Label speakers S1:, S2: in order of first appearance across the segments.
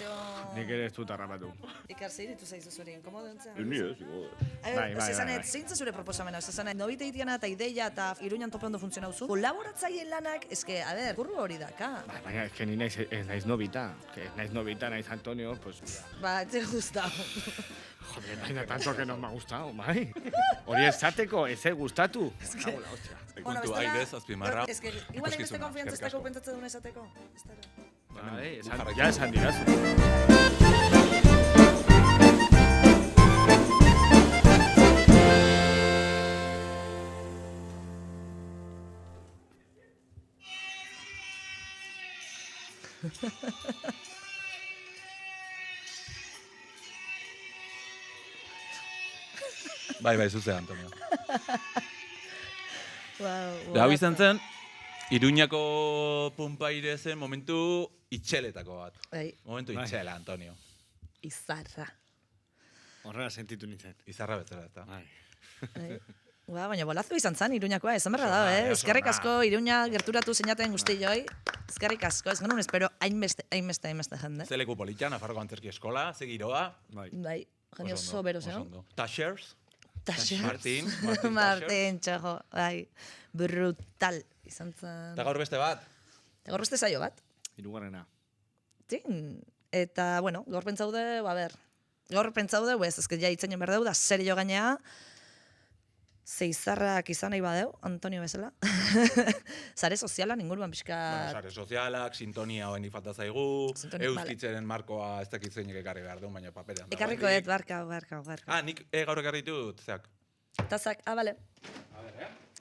S1: Informazio...
S2: Nik ere ez dut harrapatu.
S1: Ikar zeiretu zaizu zuri, inkomodo entzea?
S3: Ni ez, igual.
S1: Zezanet, zeintza zure proposamena? Zezanet, nobite itiana eta ideia eta Iruñan tope ondo funtzionau zu? Kolaboratzaileen lanak, eske, a ver, kurru hori daka.
S2: Baina, es que ni naiz nobita. Que naiz nobita, naiz Antonio, pues...
S1: Ba, te gustau.
S2: Joder, baina tanto que no me ha gustado, bai. Hori esateko, ez gustatu. Cago la hostia.
S4: Kontu aidez, azpimarra.
S1: Ez que, igual hainbeste konfiantza ez dako pentsatzen duen esateko.
S2: Bai, ja esan dirazu.
S4: Bai, zuzea, Antonio.
S1: Hau
S4: izan zen, Iruñako Punpaire zen momentu itxeletako bat.
S1: Bai.
S4: Momentu itxela, Antonio.
S1: Izarra.
S2: Horrela sentitu nintzen.
S4: Izarra betzera, eta.
S1: Baina bolazu izan zen Iruñakoa, esan berra da, Eskerrik asko Iruña gerturatu zeinaten guztioi. Eskerrik asko, ez genuen espero hainbeste jende.
S4: Zeleku politia, Nafarroko Antzerki Eskola, zegiroa.
S1: Bai, genio sobero zen.
S4: Tashers.
S1: Martin,
S4: Martin
S1: txojo, bai, brutal izan zen.
S4: Eta gaur beste bat?
S1: Eta gaur beste saio bat.
S2: Hirugarrena.
S1: Eta, bueno, gaur pentsaude, gaur pentsaude, ezke ja itzeinen berdeu, da serio gainea, zeizarrak izan nahi badeu, Antonio bezala. Sare sozialan inguruan pixka...
S4: Sare sozialak, sintonia hoen falta zaigu, euskitzeren markoa ez dakit zeinek ekarri behar duen, baina paperean.
S1: Ekarriko et, barka.
S4: Nik gaur ekarri ditut, zeak.
S1: Tazak, bale.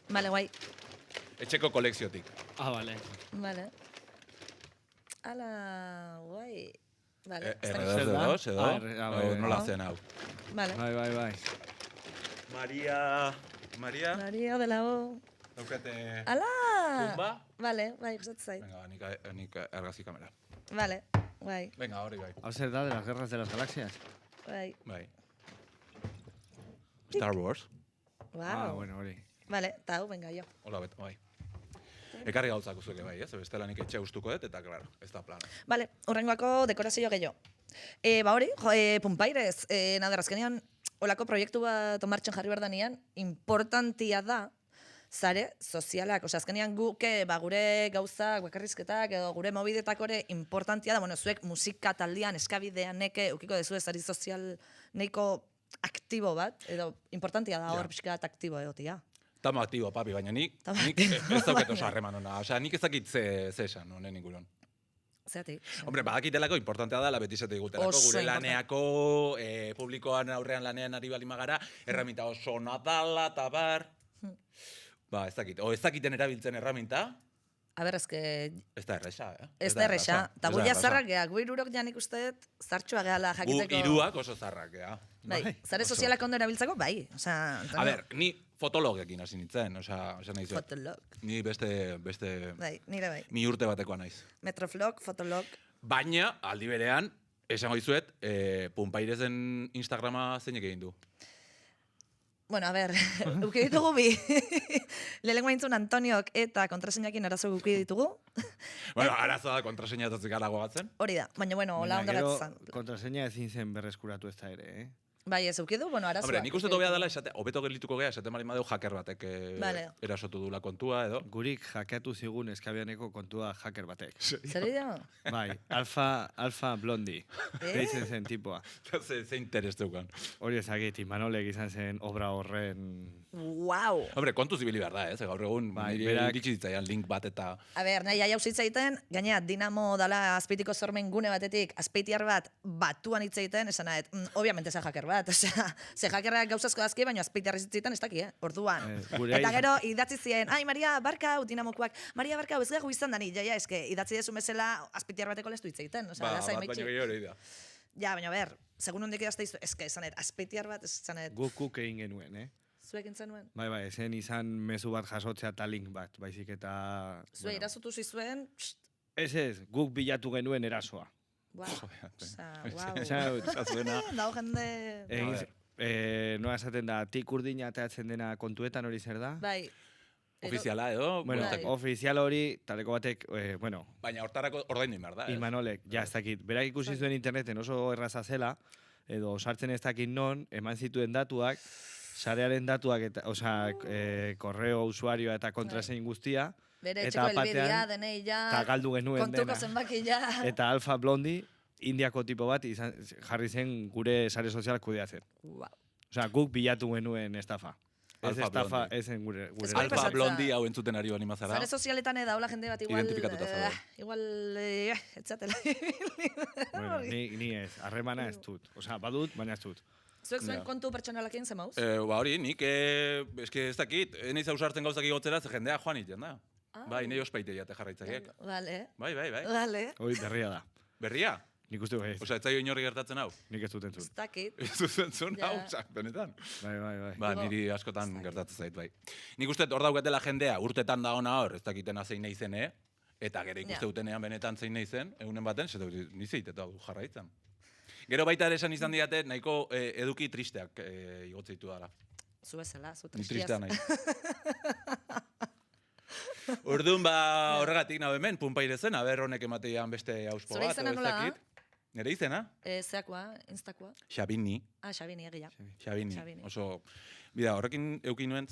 S1: Bale, guai.
S4: Etxeko kolekziotik.
S2: Bale.
S1: Bale. Ala, guai. Bale.
S4: R2, edo? Nola zen hau.
S1: Bale.
S2: Bai.
S4: Maria
S1: de la O.
S4: Daukate...
S1: Ala!
S4: Pumba?
S1: Bale, bai, gustatzen zait.
S4: Venga, nik argazki kamera.
S1: Bale, guai.
S4: Venga, hori bai.
S2: Hau zer da, de las guerras de las galaxias?
S1: Bai.
S4: Star Wars.
S1: Wow.
S2: Bueno, hori.
S1: Bale, eta hau, venga, jo.
S4: Hola, bai. Ekarri gauzak uzuke bai, ez? Bestela nik etxe ustuko dut, eta, klaro, ez da plana.
S1: Bale, horrengoako dekorazio gehiago. Hori, Punpairez, azkenean, olako proiektu bat martxan jarri berdanean, importantia da, zare sozialak. Osea, azkenean gure gauzak, bakarrizketak, edo gure mobidetak ere importantia da, zuek musika taldean, eskabidean neke, ukiko dezu ezari sozial neiko aktibo bat, edo importantia da hor pixkat aktibo egotia.
S4: Tamo aktibo, papi, baina nik ez dauket oso harreman hona. Osea, nik ez dakit ze esan, honen inguruan.
S1: Zeatik.
S4: Hombre, badakitelako importantea dela beti zete digutelako. Gure laneako, publikoan aurrean lanean ari bali magara, erraminta oso nadala, eta bar. Ez dakit. O ez dakiten erabiltzen erraminta.
S1: A ber, ezke...
S4: Ez da erresa,
S1: Ez da erresa. Eta gu zarrak geha, gu irurok janik usteet zartxua gehala jakiteko...
S4: Gu iruak oso zarrak geha.
S1: Bai, zare sozialak ondo erabiltzako, bai.
S4: A ber, ni fotologekin hasi nintzen, osea nahi zuen.
S1: Fotolog.
S4: Ni beste...
S1: Bai, nire bai.
S4: Mi urte batekoa naiz.
S1: Metroflog, fotolog.
S4: Baina, aldi berean, esango izuet, Punpairezen Instagrama zeinek egin du.
S1: Bueno, a ber, uki ditugu bi. Lehenengo aintzun Antoniok eta kontraseinakin arazo uki ditugu.
S4: Bueno, arazoa da kontraseina etozik alago batzen.
S1: Hori da, baina bueno, hola ondo gatzan.
S2: Kontraseina ezin zen berreskuratu ez da ere,
S1: Bai, ez uki du, bueno, arazoa.
S4: Hombre, nik uste tobea dela, hobeto gelituko geha, esate marin badeu hacker batek erasotu dula kontua, edo.
S2: Gurik hackeatu zigun eskabianeko kontua hacker batek.
S1: Zer dira?
S2: Bai, Alfa Blondi. Deitzen zen tipoa.
S4: Ze interes deukan.
S2: Hori ezagit, Imanolek izan zen obra horren...
S1: Wow!
S4: Hombre, kontu zibili behar da, gaur egun, nire iritsi ditzaian link bat eta...
S1: A ber, nahi hau zitzaiten, gainea, Dinamo dala azpeitiko zormen gune batetik, azpeitiar bat batuan hitzaiten, esan nahet, obviamente zen hacker bat, osea, ze hackerrak gauzazko dazki, baina azpeitiar hitzaiten ez daki, orduan. Eta gero, idatzi zien, ai, Maria Barkau, Dinamokoak, Maria Barkau, ez gehu izan dani, jaia, eske, idatzi dezu bezala azpeitiar bateko lestu hitzaiten, osea, lasai maitxi.
S4: Baina gehiago hori da.
S1: Ja, baina ber, segun hondik idazte izu, eske, esanet, azpeitiar bat, esanet...
S2: Guk egin genuen,
S1: Zuek intzen nuen?
S2: Bai, esen izan mezu bat jasotzea eta link bat, baizik eta...
S1: Zue irazotu zizuen...
S2: Ez, guk bilatu genuen erasoa.
S1: Wow.
S2: Dago
S1: jende...
S2: Noa esaten da, tik urdina ateatzen dena kontuetan hori zer da?
S1: Bai.
S4: Ofiziala edo,
S2: Bueno,
S1: Bai.
S2: ofizial hori, taleko batek, bueno,
S4: baina hortarako ordaindu behar da, ez?
S2: Imanolek, ja, ez dakit, berak ikusi zuen interneten oso erraza zela, edo sartzen ez dakit non, eman zituen datuak, sarearen datuak, eta, korreo usuarioa eta kontrasein guztia,
S1: Bere
S2: eta
S1: etxeko helbidea,
S2: batean,
S1: denei ja,
S2: eta galdu genuen
S1: kontuko
S2: dena.
S1: zenbaki ja.
S2: Eta Alfa Blondi, indiako tipo bat, jarri zen gure sare sozialak kudeatzen.
S1: Wow.
S2: Guk bilatu genuen estafa. Ez
S4: Alfa
S2: estafa,
S4: Blondi.
S2: ez zen gure.
S1: Ez
S4: Alfa
S1: pasatza.
S4: Blondi hau entzuten ari bani mazara.
S1: Zare sozialetan daula jende bat igual...
S4: Identifikatuta zaude.
S1: Igual, etzatela.
S2: Bueno, ni ez, harremana ez dut. Badut, baina ez dut.
S1: Zuek zuen
S4: Ja.
S1: kontu pertsonalakin ze mauz?
S4: Hori, nik, eske ez dakit, eneiz ausartzen gauzak igotzera, ze jendea joan iten da. Bai, nahi ospaite jate jarraitzaiek.
S1: Vale.
S4: Bai.
S1: Vale.
S2: Hori berria da.
S4: Berria?
S2: Nik uste ez.
S4: Osa, ez zaio inorri gertatzen hau?
S2: Nik ez dut entzun.
S1: Ez dakit.
S4: Ez duzentzun
S1: Ja.
S4: hau, benetan.
S2: Bai.
S4: Ba, niri askotan gertatzen zait, bai. Nik uste hor daukatela jendea, urtetan da ona hor, ez dakitena zein nahi zen, eta gero ikuste
S1: Ja.
S4: dutenean benetan zein nahi zen, egunen baten, zetu nizeit eta du jarraitzen. Gero baita ere esan izan diate, nahiko eduki tristeak igotze ditu dara.
S1: Zu bezala, zu
S4: Ni
S1: tristiaz.
S4: tristea nahi. Orduan horregatik nago hemen, punpairezen, aber honek emateian beste auspo
S1: Zure
S4: bat,
S1: izena
S4: edo ez
S1: nola da?
S4: dakit. Nere izena?
S1: Zeakoa, instakoa.
S4: Xabini.
S1: Xabini, egia.
S4: Xabini.
S1: Xabini.
S4: Oso, bida, horrekin eukin nuen,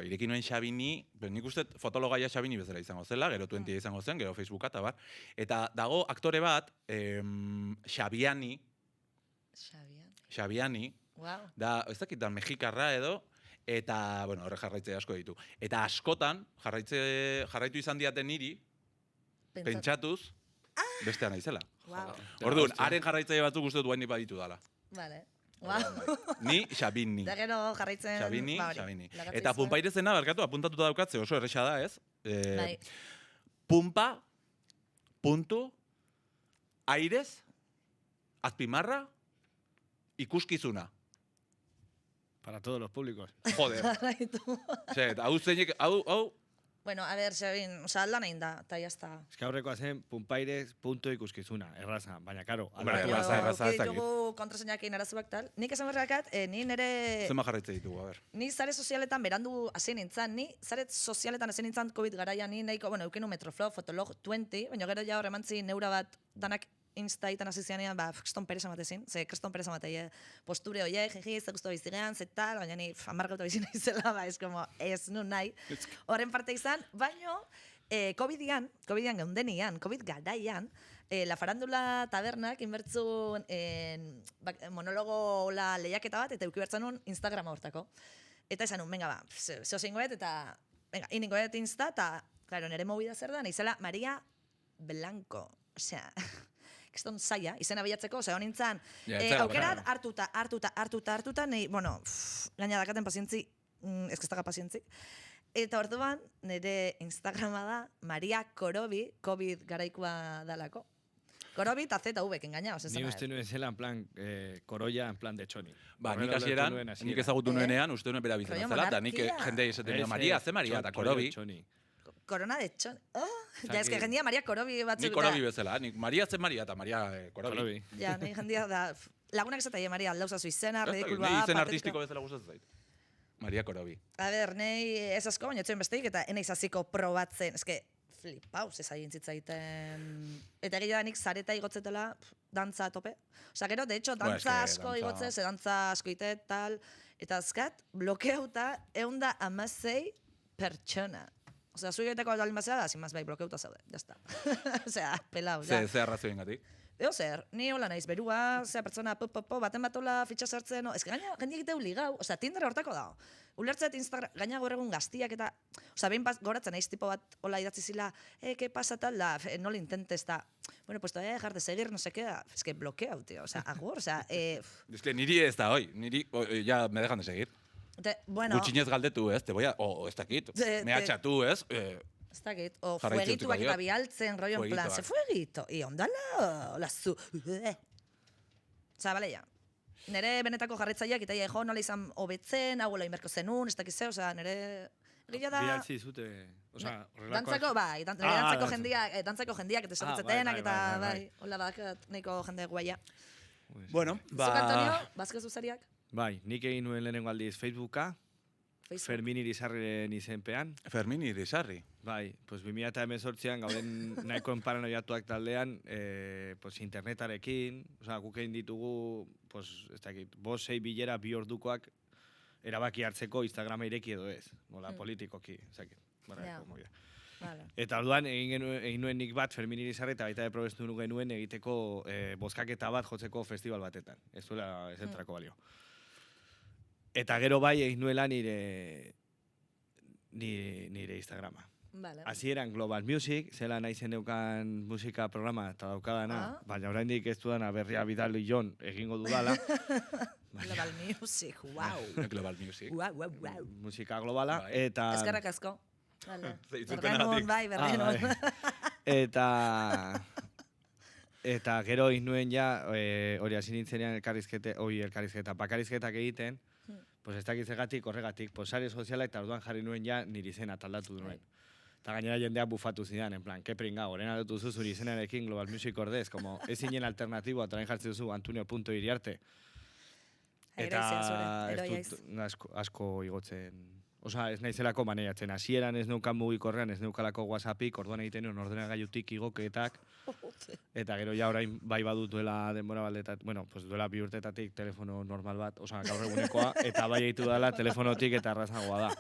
S4: irekin nuen Xabini, nik uste fotologaia Xabini bezala izango zela, gero 20 izango zen, gero Facebooka eta bar. Eta dago aktore bat, Xabiani,
S1: Xabian. Wow.
S4: da, ez dakit da, mexikarra edo, eta, bueno, horre jarraitze asko ditu. Eta askotan, jarraitu izan diaten niri, pentsatuz, bestean naizela.
S1: Wow.
S4: Orduan, haren jarraitzaile batzuk uste dut guain baditu dala.
S1: Vale. Wow.
S4: Ni Xabini.
S1: Da gero jarraitzen...
S4: Xabini,
S1: ba hori,
S4: Xabini.
S1: lagatu
S4: Eta
S1: izan.
S4: punpairezena, barkatu, apuntatuta daukatze oso erresa da, ez?
S1: Bai.
S4: Pumpa, puntu, airez, azpimarra, ikuskizuna.
S2: Para todos los públicos.
S4: Joder.
S1: Jarraitu.
S4: Eta hau zeinek, hau,
S1: Bueno, a ver, Xabin, aldan egin da, eta jazta.
S2: Ez que aurrekoa zen, punpaires.ikuskizuna, erraza, baina karo.
S4: Hombre,
S2: aldatu
S4: erraza,
S2: da.
S4: erraza. ez dakit.
S1: Ditugu kontraseinakin arazuak tal. Nik esan berrakat, ni nire...
S4: zema jarraitze ditugu, a ber.
S1: Ni zare sozialetan berandu hasi nintzen, ni zare sozialetan hasi nintzen COVID garaian, ni nahiko, bueno, eukenu Metroflow, Fotolog 20, baina gero ja horremantzi neura bat danak Instaitan hasi zianean, Kriston Perez amatezin, ze Kriston Perez amatei posture hoiek, jiji, ze guztu bizigean, ze tal, baina ni amargauta bizi naizela, ez como, ez nun nahi. Horren parte izan, baino, COVID-ian geundenian, COVID garaian, La Farándula tabernak inbertzun monologo la lehiaketa bat, eta euki bertzen nun Instagrama hortako. Eta esan nun, venga ba, zeo zeingoet, eta, venga, iningoet Insta, eta, claro, nire movida zer da, naizela Maria Blanco. Osea, keston zaila, izena bilatzeko, osea, honintzen,
S4: Ja, ez zara
S1: aukerat
S4: horrela.
S1: hartuta, nahi, bueno, gaina dakaten pazientzi, ez que ez daga pazientzik. Eta orduan, nire Instagrama da, Maria Korobi, COVID garaikoa dalako. Korobi eta ZV, engaña, oz,
S2: Ni uste nuen zela, en plan, koroia, en plan de txoni.
S4: Ba, nik
S2: Horrela
S4: hasieran,
S2: ulertu nuen
S4: nik ezagutu nuenean, uste nuen bera bizena
S1: Rollo
S4: zela, eta nik
S1: monarquia.
S4: jende izaten nio, Maria, ze Maria, eta Korobi.
S1: Corona de Chon. Oh, ja, eske jendia Maria Korobi batzuk.
S4: Nik Korobi bezala, nik Maria ze Maria, eta Maria Korobi.
S1: Ja, nahi jendia da, lagunak esatai Maria aldauza zu izena, ridikulua.
S4: Ni izen artistiko bezala gustatzen zait. Maria Korobi.
S1: A ber, nahi ez asko, baina etzen besteik, eta enaiz hasiko probatzen, eske, flipauz ez agin zitzaiten. Eta egia da nik zareta igotzetela, dantza a tope. Osa, gero, de hecho,
S4: Ba,
S1: dantza
S4: eske,
S1: asko
S4: dantza-
S1: igotze, ze dantza asko ite, tal. Eta azkat, blokeauta, 116 pertsona. Osea, zuigetako aldalin bazera da, sin más bai, blokeauta zaude, jazta. Osea, pelau, ja.
S4: Ze arrazoiengatik.
S1: Eo zer, ni hola naiz, berua, zea pertsona, baten batola fitxa sartzen, no, ez gaina, jendiek egiteu ligau, osea, Tinder hortako da. Ulertzet Instagram, gaina gaur egun gaztiak eta, osea, behin goratzen naiz tipo bat hola idatzi zila, ¿qué pasa tal da? No lo intentes, da. Bueno, pues todavía dejar de seguir, no sé qué, es que bloqueau, tío, osea, agur, osea,
S4: Es que niri ez da, hoi, niri, ya me dejan de seguir.
S1: bueno,
S4: Gutxinez galdetu, ez, te voy a, ez dakit,
S1: Te-
S4: me atxatu, ez,
S1: ez dakit, o
S4: Jarraitzen
S1: fuegituak
S4: utziko
S1: eta
S4: diot.
S1: bialtzen, rollo en plan,
S4: Fuegituak.
S1: ze fuegito, i ondala, hola zu, Osea, bale, ja. Nere benetako jarritzaileak eta jo nola izan hobetzen, hau gola inberko zenun, ez dakiz ze, osea, nere egia da...
S2: Bialtzi zute, osea, horrelakoak.
S1: Dantzako, bai, dantzako jendiak, eta esatetzetenak,
S2: bai,
S1: eta
S2: bai,
S1: bai,
S2: bai.
S1: hola badak nahiko jende guaia.
S4: bueno,
S1: Zuk, Antonio, bazke zuzariak?
S2: Bai, nik egin nuen lehenengo aldiz Facebooka,
S1: Facebook.
S2: Fermin Irizarren izenpean.
S4: Fermin Irizarri.
S2: Bai, pues 2018an gauden nahiko paranoiatuak taldean, pues internetarekin, osea, guk egin ditugu, pues, ez dakit, 5-6 bilera 2 ordukoak erabaki hartzeko Instagrama ireki edo ez, nola politikoki, ez dakit.
S1: Ja. Vale.
S2: Eta orduan egin nuen nik bat Fermin Irizarre eta baita probestu genuen egiteko bozkaketa bat jotzeko festival batetan. Ez duela ezentrako balio. Eta gero bai egin nuela nire Instagrama.
S1: Vale.
S2: Hasieran Global Music, zela nahi zeneukan musika programa eta daukadana, baina oraindik ez dudana berria bidali jon egingo dudala.
S1: Global Music, wow.
S4: Global Music.
S1: Wow.
S2: Musika globala,
S4: Bai.
S2: eta...
S1: Eskerrak asko. Vale.
S4: Itzulpenagatik.
S1: Berrenun.
S2: Eta gero egin nuen ja, hori hasi nintzenean bakarizketak egiten, pues ez dakitzegatik, horregatik, pues sare soziala eta orduan jarri nuen ja nire izena taldatu nuen. Eta gainera jendeak bufatu zidan, en plan, ke pringa, gorena dutu zuzuri izenarekin Global Music ordez, como ez zinen alternatiboa, traen jartzen duzu Antonio.iriarte. Eta ez dut asko igotzen. Osa, ez naizelako maneiatzen. Hasieran ez neukan mugikorrean, ez neukalako WhatsAppik, orduan egiten nuen ordenagailutik igoketak. Eta gero ja orain bai badut duela denbora baldetat, bueno, pues duela 2 urtetatik telefono normal bat, osa, gaur egunekoa, eta bai egitu dela telefonotik eta errazagoa da.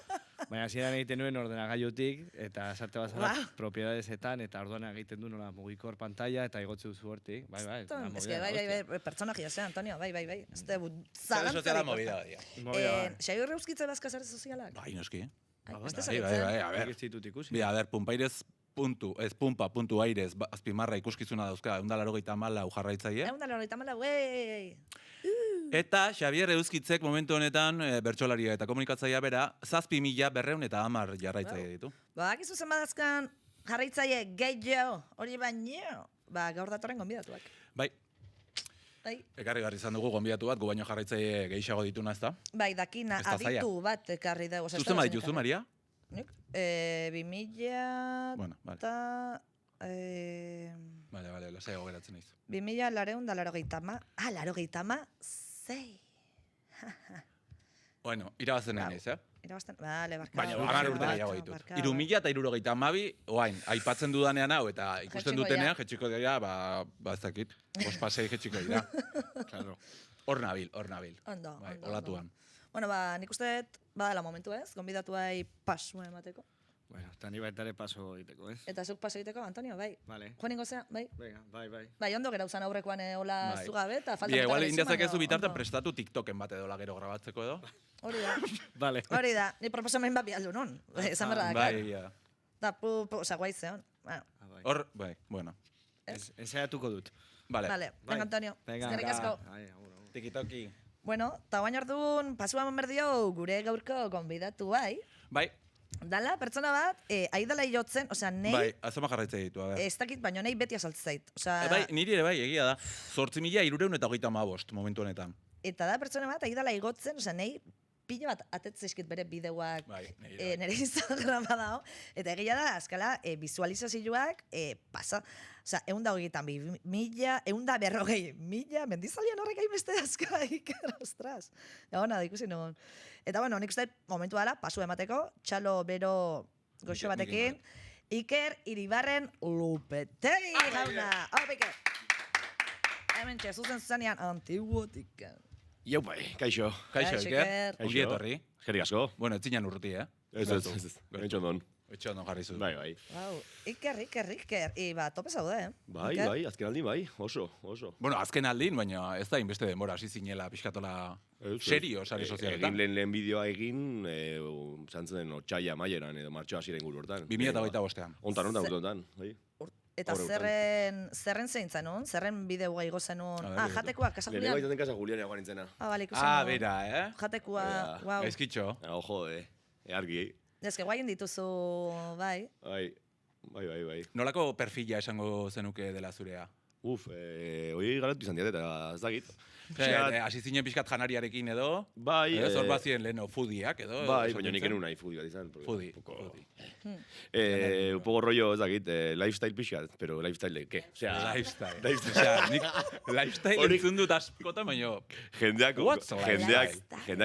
S2: Baina hasieran egiten nuen ordenagailutik, eta esarte bazara propiedadesetan, eta orduan egiten du nola mugikor pantalla, eta igotze duzu hortik. Bai.
S1: Ez que bai, pertsonagia zen, Antonio, bai. Ez te
S4: Sare soziala movida, dia.
S1: Xai horreuzkitze bazka sare sozialak?
S4: Bai, noski.
S1: Bai,
S4: a ver.
S2: Ez ditut ikusi.
S4: Bi, a ver, pumpa.aires azpimarra ikuskizuna dauzka, 184 jarraitzaile.
S1: 184, wey!
S4: Eta Xabier Euskitzek momentu honetan bertsolaria eta komunikatzailea bera 7.210 jarraitzaile ditu.
S1: Badakizu zen badazkan jarraitzaile gehiago, hori baino, gaur datorren gonbidatuak.
S4: Bai. Ekarri garri izan dugu gonbidatu bat, gu baino jarraitzaile gehiago dituna, ezta?
S1: Bai, dakina, aditu bat ekarri dugu.
S4: Zuzen badituzu, Maria?
S1: Nik? 2000...
S4: Bueno, vale. Vale, lasaiago geratzen naiz.
S1: 2000 sei.
S4: Bueno, irabazten naiz,
S1: Irabazten, vale, barkatu.
S4: Baina, 10 urte gehiago ditut. 3.072 oain, aipatzen dudanean hau, eta ikusten dutenean, jetxiko dira, ez dakit, 5-6 jetxiko dira. Hor nabil.
S1: Ondo.
S4: Olatuan.
S1: Bueno, nik uste badala momentu ez, gonbidatu bai pasua emateko.
S2: Bueno, eta ni baitare paso egiteko, ez?
S1: Eta zuk paso egiteko, Antonio, bai?
S2: Vale.
S1: Joan ingo zea, bai?
S2: Venga, bai.
S1: Bai, ondo gera uzan aurrekoan hola zugabe, eta falta...
S4: Igual indiazakezu bitartan prestatu TikToken bat edo gero grabatzeko edo.
S1: Hori da.
S2: Vale.
S1: Hori da, ni proposamen bat bialdu non. Esan berda da.
S4: Bai, ja.
S1: Da, oza, guai zeon.
S4: Hor, bai, bueno.
S2: Ensaiatuko dut.
S1: Vale, venga, Antonio. Eskerrik asko.
S4: Tikitoki.
S1: Bueno, eta guain orduan, pasua monberdio gure gaurko gonbidatu bai.
S4: Bai.
S1: Dala, pertsona bat, aidala jotzen, osea, nei...
S4: Bai, azoma jarraitzea ditu, a ber.
S1: Ez dakit, baina nei beti asaltzait.
S4: Bai, niri ere bai, egia da. 8.335 momentu honetan.
S1: Eta da, pertsona bat, aidala igotzen, osea, nei pila bat atetzeskit bere bideoak nire Instagrama dago. Eta egia da, azkala, visualizazioak pasa. Osea, 140.000, 140.000, mendizalian horrek hainbeste azka, Iker, ostras. Egon, ikusi non. Eta, bueno, nik uste momentu dela, pasu emateko, txalo bero goxo batekin, Iker Iribarren Lupetegi jauna. Hau, Iker. Hemen zuzenean, antiguotik.
S3: Iau bai, kaixo.
S4: Kaixo, Iker. Ongi etorri.
S3: Eskerrik asko.
S4: Bueno, ez zinen urruti,
S3: Ez. Gaitxo ondon.
S4: Etxe ondo jarri zu.
S3: Bai.
S1: Wow, Iker. Tope zaude,
S3: Bai, azken aldi bai, oso.
S4: Bueno, azken aldin, baina ez da inbeste denbora, hasi zinela pixkatola serio, sare sozialetan.
S3: Egin lehen bideoa egin, zantzen den otxaila maieran, edo martxoa ziren guru hortan.
S4: 2025an.
S3: Ontan urtean, bai.
S1: Eta zerren zeintzen nun? Zerren bideo gaigo zenun? Jatekoa, Casa Julián?
S3: Lehenengo Casa Julián egoan nintzena.
S1: Bale, ikusen nun.
S4: Bera,
S1: Jatekoa, guau.
S4: Ezkitxo.
S3: Ojo, argi.
S1: Ez que guaien dituzu, bai.
S3: Bai.
S4: Nolako perfila esango zenuke dela zurea?
S3: Hori galatu izan diat, eta ez dakit.
S4: Hasi zinen pixkat janariarekin edo,
S3: Bai,
S4: zor bazien leheno foodiak edo.
S3: bai, baina nik enun nahi foodie bat izan.
S4: Foodie.
S3: Un poco rollo, ez dakit, lifestyle pixkat, pero lifestyle de, ¿qué?
S4: Lifestyle. Osea, nik lifestyle entzun dut askotan, baina...
S3: Jendeak
S4: What's a
S3: jendeak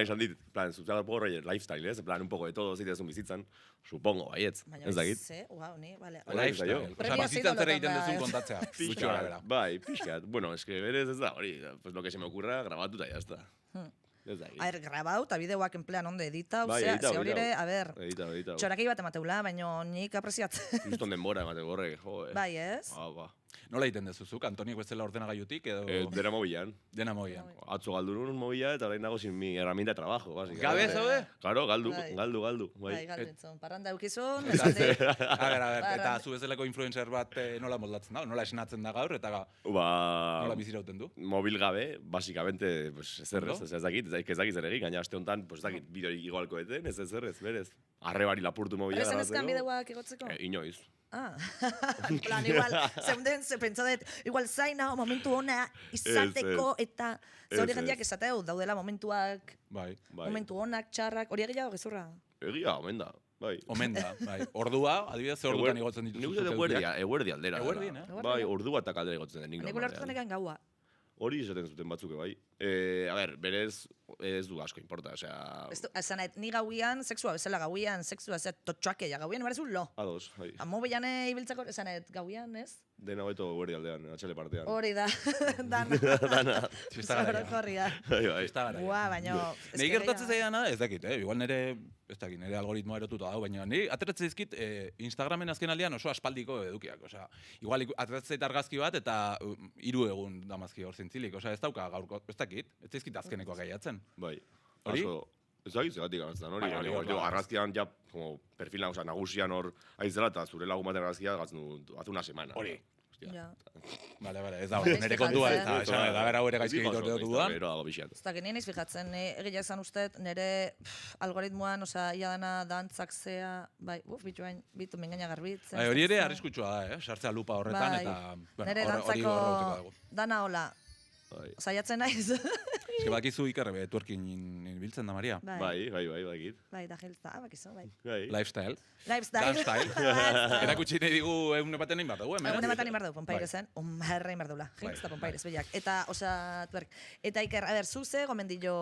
S3: esan dit, plan, zuzala un poco rollo lifestyle, ez? Plan, un poco de todo, zitezun bizitzan, supongo, baietz, ez dakit.
S1: Ni, vale.
S4: Lifestyle. Osea,
S1: Premio
S4: bizitzan zer
S1: idolotan
S4: egiten
S1: da,
S4: duzun
S1: ez?
S4: kontatzea. Gutxi gara bera.
S3: Bai, pixkat. Bueno, es que berez ez da, hori, pues lo que se me ocurra, grabatu eta ya está. Ez dakit.
S1: A ver, grabau, eta bideoak en plan onde editau,
S3: Bai,
S1: zea,
S3: editau,
S1: ze hori ere,
S3: editau.
S1: a ver,
S3: Editau.
S1: txorakei bat emateula, baina nik apreziatzen.
S3: Juston denbora emateko horrek, jo.
S1: Bai, ez?
S3: Ba.
S4: Nola egiten dezuzuk, Antoniek bezala ordenagailutik edo...
S3: Dena mobilan.
S4: Dena moian.
S3: Atzo galdu nuen mobila eta orain nago sin mi herramienta de trabajo, básicamente.
S4: Gabe zaude?
S3: Claro, galdu.
S1: Bai,
S3: Bai.
S1: galditzun. Parranda eukizun, esatik.
S4: A ver, eta zu bezalako influencer bat nola moldatzen da, nola esnatzen da gaur, eta nola bizirauten du?
S3: Mobil gabe, básicamente, pues, ez
S4: Ondo.
S3: ez dakit zer egin, gaina aste honetan, pues, ez dakit, bideorik igualko eten, ez, berez. Arrebari lapurtu mobila
S1: Horrezen
S3: grabatzeko.
S1: ezkan bideoak igotzeko?
S3: Inoiz.
S1: Plan, igual, zeunden, pentsa dut, igual zaina, momentu ona izateko, eta ze hori
S3: Ez,
S1: jendeak
S3: ez.
S1: esateu, daudela momentuak,
S4: Bai.
S1: momentu onak, txarrak, hori egiago gezurra.
S3: Egia, omen da, bai.
S4: Omen da, bai. Ordua, adibidez, ze ordutan igotzen
S3: Nik
S4: dituzu.
S3: uste
S4: zuk
S3: eguerdi,
S4: edukiak?
S3: eguerdi aldera.
S4: Eguerdien,
S3: dela. Bai, ordu bat aldera igotzen den nik
S1: Nik ulertzen egan gaua.
S3: Hori esaten zuten batzuk, bai. A ber, berez ez du asko importa, osea...
S1: Esan nahi, ni gauian, sexua bezala gauian, sexua zet totxakeia, gauian berezu lo.
S3: Ados, bai.
S1: Mobilane ibiltzeko, esan nahi, gauian, ez?
S3: Dena beto eguerdi aldean, atxale partean.
S1: Hori da, dana.
S3: Dana.
S4: Txista garaia.
S1: Orokorria.
S3: Bai.
S4: Txista garaia.
S1: Gua, baina...
S4: Nei gertatzen zaidana, ez dakit, igual nire algoritmoa erotuta dago, baina ni ateratzen dizkit Instagramen azken aldean oso aspaldiko edukiak, osea, igual ateratzen zait argazki bat eta 3 egun damazki hor zintzilik, osea, ez dauka gaurko, ez dakit, ez dizkit azkenekoak gaiatzen.
S3: Bai.
S4: Hori?
S3: Ez dakit zegatik garatzen hori.
S4: Bai, hori
S3: Jo,
S4: hor da.
S3: argazkian ja, como perfila, osea, nagusian hor aizela eta zure lagun baten argazkia gatzen du, hace una semana.
S4: Hori.
S3: Hostia.
S1: Ja.
S4: Vale, ez da, nire kontua, ez da, esan, da bera hori gaizki egitu dudan.
S3: Gero dago pixat.
S1: Ez da, nien naiz fijatzen, egia esan usteet, nire algoritmoan, osea, ia dana dantzak zea, bai, bitu mengaina garbitzen.
S4: Hori ere arriskutsua da, sartzea lupa horretan, eta,
S1: nire
S4: hori
S1: dantzako
S4: horretuko dugu.
S1: dana hola,
S3: Bai.
S1: saiatzen naiz.
S4: Eske bakizu ikerre tuerkin biltzen da, Maria.
S3: Bai, dakit.
S1: Bai, da giltza, bakizu, bai.
S3: Bai.
S4: Lifestyle.
S1: Lifestyle.
S4: Lifestyle. Erakutsi nahi digu egun baten egin bat dugu, hemen.
S1: Egun batan inbar dugu, Pompairezen, herra inbar dula. Giltza Pompairez behiak. Eta, osea, tuerk. Eta Iker, a ber, zu ze gomendillo...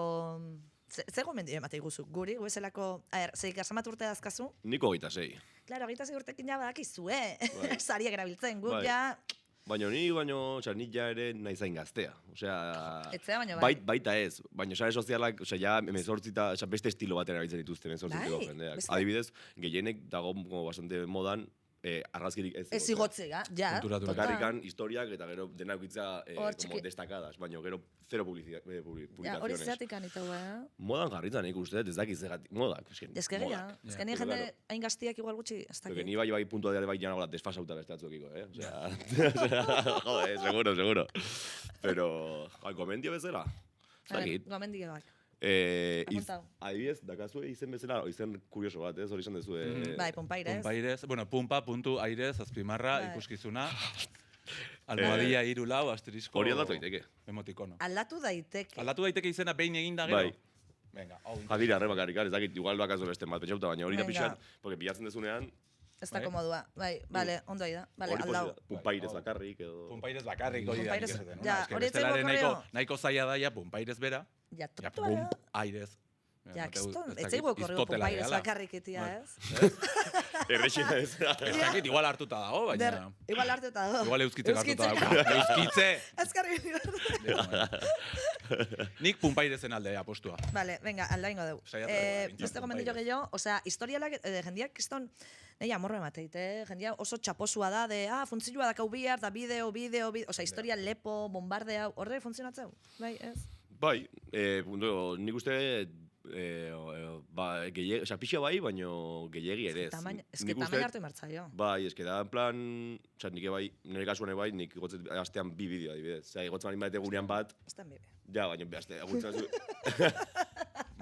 S1: Ze gomendillo emate iguzu, guri, guezelako... A ber, zeik asamat urte dazkazu?
S3: Niko 26.
S1: Claro, 26 urtekin ja badakizu, Sariak erabiltzen, guk
S3: Bai.
S1: ja...
S3: Baina osea, nik ja ere nahi zain gaztea. Osea,
S1: Etzea, baina bai.
S3: baita ez. Baina sare sozialak, osea, ja emezortzita, osea, beste estilo baten erabiltzen dituzte emezortziteko
S1: Bai,
S3: jendeak.
S1: beste.
S3: Adibidez, gehienek dago como bastante modan, argazkirik ez.
S1: Ez igotzea, ja.
S4: Konturatu behar.
S3: Bakarrikan historiak eta gero denak bitza
S1: Hor
S3: como
S1: txiki-
S3: destacadas, baina gero zero
S1: Ja, hori
S3: publicaciones.
S1: zeatik anitu,
S3: Modan jarritzen nik uste, ez dakit zegatik. Modak, eske.
S1: Ez que gehiago.
S3: modak.
S1: Ez que ni
S3: Pero
S1: jende
S3: claro.
S1: hain gaztiak igual gutxi, ez
S3: Porque
S1: dakit.
S3: ni bai puntua de bai janagola desfasauta beste atzokiko, Osea, joder, seguro. Pero, gomendio bezala. Ez
S1: A ber,
S3: dakit.
S1: gomendigoak.
S3: Apuntau. Adibidez, dakazue izen bezala, izen kurioso bat, hori izan dezu.
S1: Bai, Pompairez.
S4: Pumpairez, bueno, pumpa.airez, azpimarra,
S1: Bai.
S4: ikuskizuna. Almohadilla 3 lau, asterisco.
S3: Hori aldatu daiteke.
S4: Emotikono.
S1: Aldatu daiteke.
S4: Aldatu daiteke izena behin eginda gero?
S3: Bai.
S4: Venga, hau.
S3: Jadira, arre bakarrik, ez dakit, igual bakazu beste bat, pentsauta, baina hori da
S1: Venga.
S3: pixat, porque pilatzen dezunean,
S1: Ez da
S4: Bai.
S1: komodua. Bai, bale, ondo da. Bale,
S3: hori
S1: aldau.
S3: pumpairez
S4: Bai,
S3: bakarrik, edo...
S4: Pumpairez bakarrik hori da.
S1: Pumpairez,
S4: nik esaten,
S1: ja,
S4: Es que
S1: hori etzaigu
S4: bestelare
S1: korreo.
S4: nahiko zaila da, ja, pumpairez bera.
S1: Ja,
S4: Ja,
S1: totua da.
S4: pumpairez.
S1: Ja, kiston,
S4: Ez dakit,
S1: etzaigu korreo
S4: iztotela
S1: Pompairez
S4: gehala.
S1: bakarrik etia,
S4: Bai.
S1: ez?
S3: Errexena ez.
S4: Ez dakit, igual hartuta dago, baina...
S1: Igual hartuta dago.
S4: Igual euskitze hartuta dago. Euskitze!
S1: Azkarri.
S4: Nik pumpairezen alde apostua.
S1: Vale, venga, alda ingo dugu.
S4: Saiatu dugu,
S1: Beste
S4: bintzat,
S1: gomendillo
S4: Pompairez.
S1: gehiago, osea, historialak, jendiak kiston, nahi amorro emateit, jendia oso txaposua da, funtzioa dakau bihar, da bideo, osea, historia lepo, bombardea, horre funtzionatzeu? Bai, ez?
S3: Bai, nik uste, osea, pixa bai, baino gehiegi ere ez.
S1: Ez que
S3: Nik uste-
S1: tamaina hartu imartza, jo.
S3: Bai, eske da, en plan, osea, nik bai, nire kasuan bai, nik igotzen astean 2 bideo, adibidez. Osea, igotzen bali bat egunean bat,
S1: Ez da bibe.
S3: ja, baina aste, agurtzen zu,